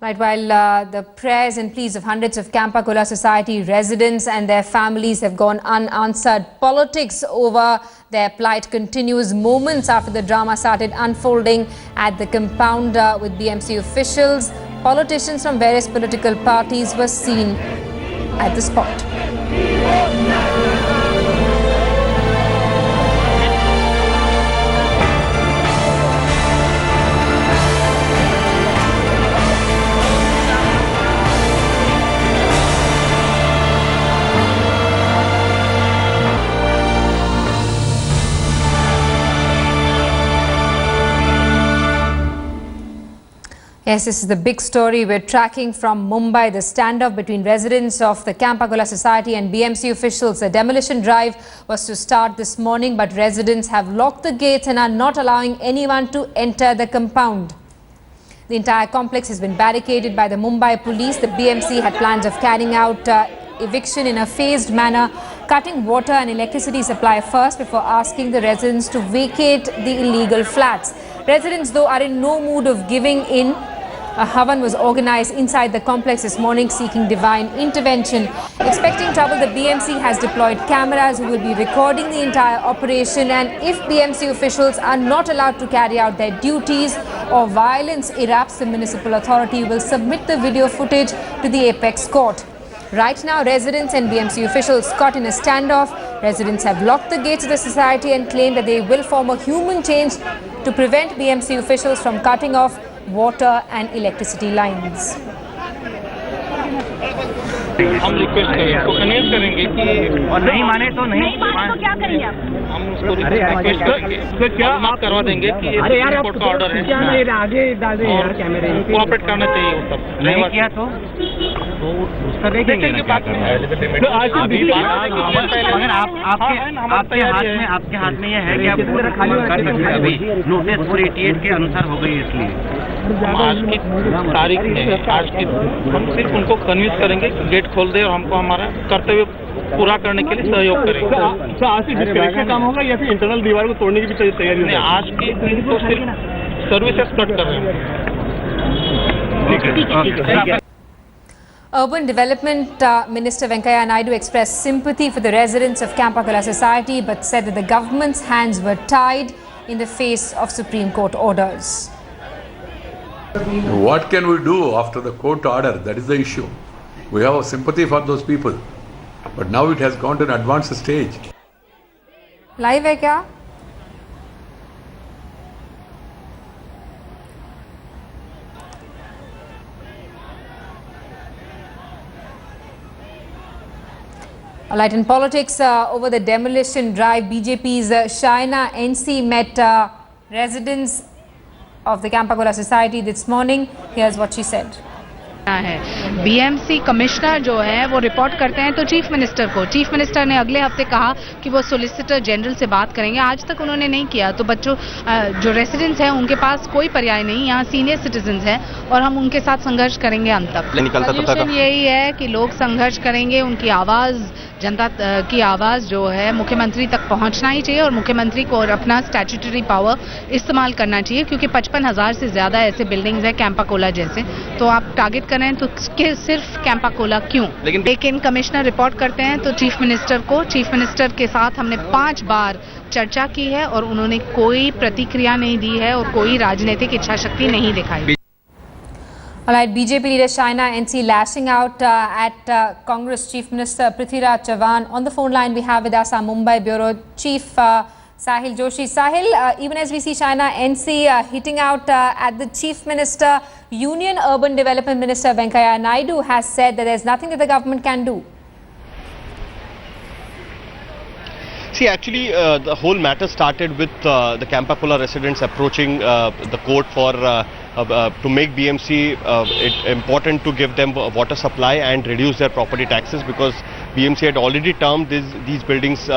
Right, while the prayers and pleas of hundreds of Campa Cola Society residents and their families have gone unanswered, politics over their plight continues moments after the drama started unfolding at the compound with BMC officials. Politicians from various political parties were seen at the spot. Yes, this is the big story we're tracking from Mumbai. The standoff between residents of the Campa Cola Society and BMC officials. The demolition drive was to start this morning, but residents have locked the gates and are not allowing anyone to enter the compound. The entire complex has been barricaded by the Mumbai police. The BMC had plans of carrying out eviction in a phased manner, cutting water and electricity supply first before asking the residents to vacate the illegal flats. Residents, though, are in no mood of giving in. A Havan was organized inside the complex this morning seeking divine intervention. Expecting trouble, the BMC has deployed cameras who will be recording the entire operation, and if BMC officials are not allowed to carry out their duties or violence erupts, the municipal authority will submit the video footage to the apex court. Right now, residents and BMC officials caught in a standoff. Residents have locked the gates of the society and claim that they will form a human chain to prevent BMC officials from cutting off water and electricity lines. हम request करेंगे, उसको convince करेंगे कि और नहीं माने तो क्या करेंगे आप? हम उसको रिक्वेस्ट करेंगे, तो क्या आप करवा देंगे कि ये कोर्ट का ऑर्डर है, क्या नहीं आगे डाल दें यार कैमरे, कोऑपरेट करना चाहिए वो सब, नहीं किया तो उसका देखेंगे क्या करना है। तो आज अगर आपके हाथ में ये है कि आप कर सकते हैं, अभी नोटिस 488 के अनुसार हो गई, इसलिए आज की तारीख में आज की हम सिर्फ उनको कन्विंस करेंगे कि गेट खोल दे और हमको हमारा कर्तव्य पूरा करने के लिए सहयोग करेंगे। आज से डिस्कनेक्शन काम होगा या फिर इंटरनल दीवार को तोड़ने की भी तैयारी नहीं? आज की तो सिर्फ सर्विसेज कट कर रहे हैं। Urban Development Minister Venkaiah Naidu expressed sympathy for the residents of Campa Cola Society, but said that the government's hands were tied in the face of Supreme Court orders. What can we do after the court order? That is the issue. We have a sympathy for those people, but now it has gone to an advanced stage. Live है क्या? All right, in politics, over the demolition drive, BJP's Shaina NC met residents of the Campa Cola Society this morning. Here's what she said. BMC commissioner जो है वो report करते हैं तो chief minister को, chief minister ने अगले हफ्ते कहा कि वो सोलिसिटर जनरल से बात करेंगे, आज तक उन्होंने नहीं किया। तो बच्चों जो रेसिडेंट्स हैं उनके पास कोई पर्याय नहीं, यहाँ सीनियर सिटीजन्स हैं और हम उनके साथ संघर्ष करेंगे अंत तक। सोल्यूशन यही है कि लोग संघर्ष करेंगे, उनकी आवाज़, जनता की आवाज़ जो है मुख्यमंत्री तक पहुंचना ही चाहिए और मुख्यमंत्री को अपना स्टैट्यूटरी पावर इस्तेमाल करना चाहिए, क्योंकि 55,000 से ज़्यादा ऐसे बिल्डिंग्स हैं कैंपा कोला जैसे, तो आप टारगेट करें तो सिर्फ कैंपा कोला क्यों? लेकिन कमिश्नर रिपोर्ट करते हैं तो चीफ मिनिस्टर के साथ हमने 5 बार चर्चा की है और उन्होंने कोई प्रतिक्रिया नहीं दी है और कोई राजनीतिक इच्छा शक्ति नहीं दिखाई। All right, BJP leader Shaina NC lashing out at Congress Chief Minister Prithviraj Chavan. On the phone line, we have with us our Mumbai Bureau Chief Sahil Joshi. Sahil, even as we see Shaina NC hitting out at the Chief Minister, Union Urban Development Minister Venkaiah Naidu has said that there's nothing that the government can do. See, actually, the whole matter started with the Campa Cola residents approaching the court for to make BMC it important to give them water supply and reduce their property taxes, because BMC had already termed these buildings,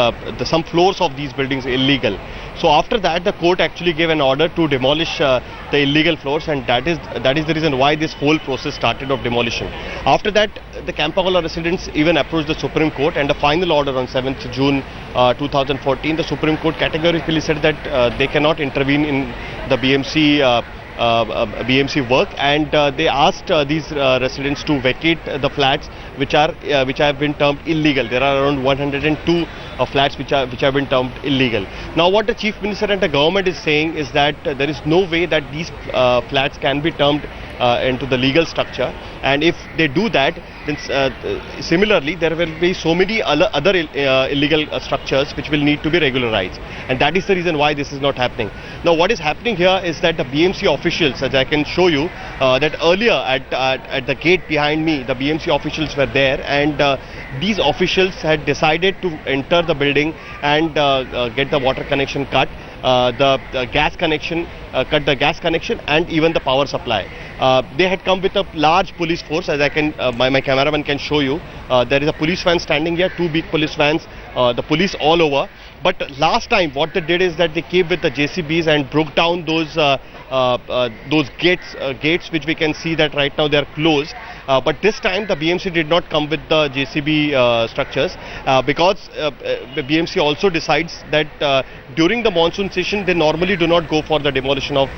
some floors of these buildings illegal. So after that, the court actually gave an order to demolish the illegal floors, and that is the reason why this whole process started of demolition. After that, the Campa Cola residents even approached the Supreme Court, and the final order on 7th June 2014, the Supreme Court categorically said that they cannot intervene in the BMC BMC work, and they asked these residents to vacate the flats which have been termed illegal. There are around 102 flats which have been termed illegal. Now what the Chief Minister and the government is saying is that there is no way that these flats can be termed into the legal structure, and if they do that, then similarly there will be so many other illegal structures which will need to be regularized, and that is the reason why this is not happening. Now what is happening here is that the BMC officials, as I can show you, that earlier at the gate behind me, the BMC officials were there, and these officials had decided to enter the building and get the water connection cut, the gas connection, cut the gas connection, and even the power supply. They had come with a large police force, as I can, my cameraman can show you. There is a police van standing here, 2 big police vans, the police all over. But last time what they did is that they came with the JCBs and broke down those gates which we can see that right now they are closed. But this time the BMC did not come with the JCB structures because the BMC also decides that during the monsoon session they normally do not go for the demolition of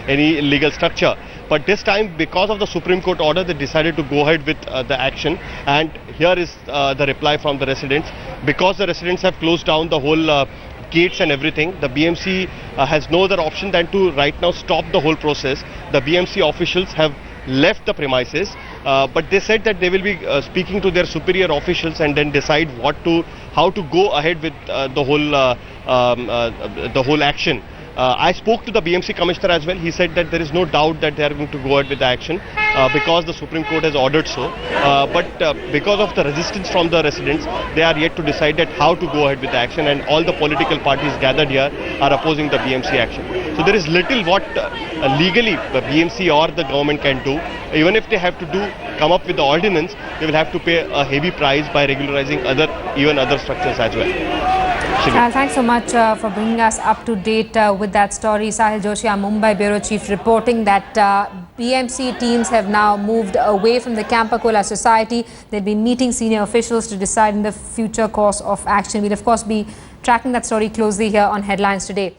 any illegal structure. But this time, because of the Supreme Court order, they decided to go ahead with the action. And here is the reply from the residents. Because the residents have closed down the whole gates and everything, the BMC has no other option than to right now stop the whole process. The BMC officials have left the premises, but they said that they will be speaking to their superior officials and then decide how to go ahead with the whole action. I spoke to the BMC commissioner as well. He said that there is no doubt that they are going to go ahead with the action because the Supreme Court has ordered so. But because of the resistance from the residents, they are yet to decide that how to go ahead with the action, and all the political parties gathered here are opposing the BMC action. So there is little what legally the BMC or the government can do. Even if they have to come up with the ordinance, they will have to pay a heavy price by regularizing even other structures as well. Thanks so much for bringing us up to date with that story. Sahil Joshi, our Mumbai Bureau Chief, reporting that BMC teams have now moved away from the Campa Cola Society. They'll be meeting senior officials to decide on the future course of action. We'll of course be tracking that story closely here on Headlines Today.